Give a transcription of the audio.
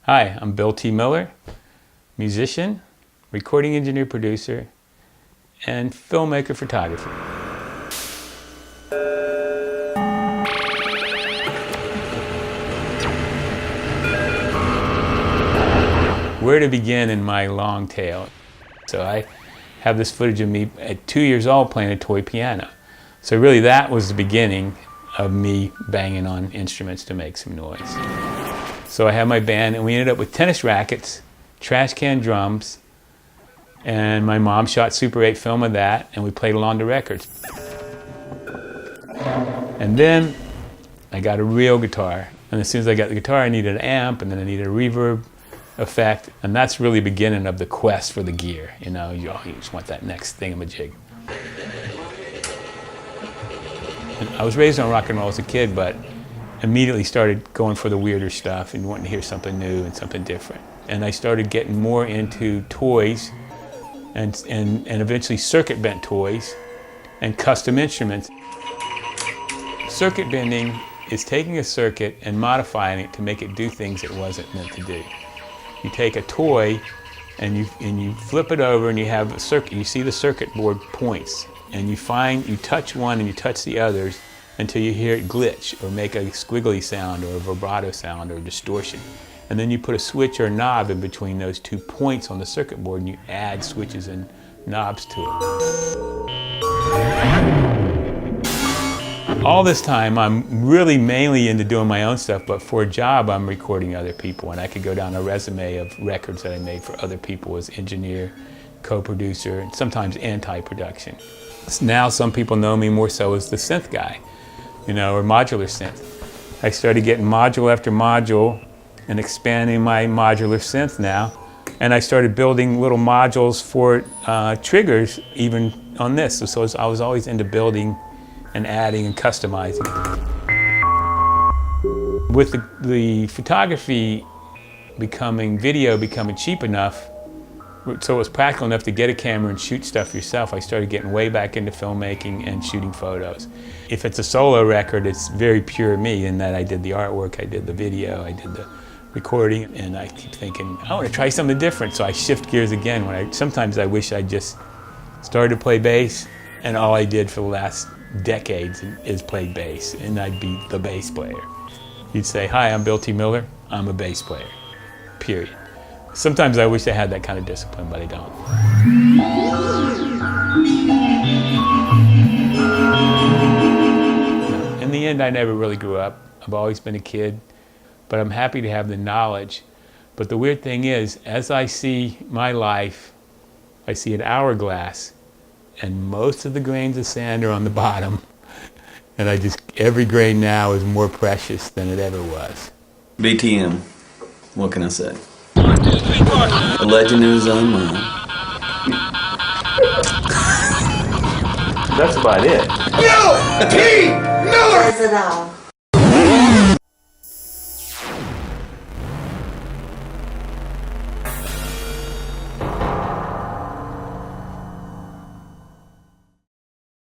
Hi, I'm Bill T. Miller, musician, recording engineer, producer, and filmmaker photographer. Where to begin in my long tale? So I have this footage of me at 2 years old playing a toy piano. So really that was the beginning of me banging on instruments to make some noise. So I had my band and we ended up with tennis rackets, trash can drums, and my mom shot Super 8 film of that and we played along to records. And then I got a real guitar, and as soon as I got the guitar I needed an amp, and then I needed a reverb effect, and that's really the beginning of the quest for the gear. You know, you just want that next thingamajig. And I was raised on rock and roll as a kid, but immediately started going for the weirder stuff and wanting to hear something new and something different. And I started getting more into toys and eventually circuit bent toys and custom instruments. Circuit bending is taking a circuit and modifying it to make it do things it wasn't meant to do. You take a toy and you flip it over and you have a circuit. You see the circuit board points, and you touch one and you touch the others until you hear it glitch or make a squiggly sound or a vibrato sound or a distortion. And then you put a switch or a knob in between those 2 points on the circuit board and you add switches and knobs to it. All this time I'm really mainly into doing my own stuff, but for a job I'm recording other people, and I could go down a resume of records that I made for other people as engineer, co-producer, and sometimes anti-production. Now some people know me more so as the synth guy, you know, or modular synth. I started getting module after module and expanding my modular synth now, and I started building little modules for triggers even on this. So I was always into building and adding and customizing. With the photography video becoming cheap enough, so it was practical enough to get a camera and shoot stuff yourself, I started getting way back into filmmaking and shooting photos. If it's a solo record, it's very pure me in that I did the artwork, I did the video, I did the recording, and I keep thinking, I want to try something different, so I shift gears again. Sometimes I wish I just started to play bass, and all I did for the last decades is play bass, and I'd be the bass player. You'd say, hi, I'm Bill T. Miller, I'm a bass player, period. Sometimes I wish I had that kind of discipline, but I don't. In the end, I never really grew up. I've always been a kid, but I'm happy to have the knowledge. But the weird thing is, as I see my life, I see an hourglass, and most of the grains of sand are on the bottom. And every grain now is more precious than it ever was. BTM, what can I say? A legend in his own mind. That's about it. Bill T. Miller!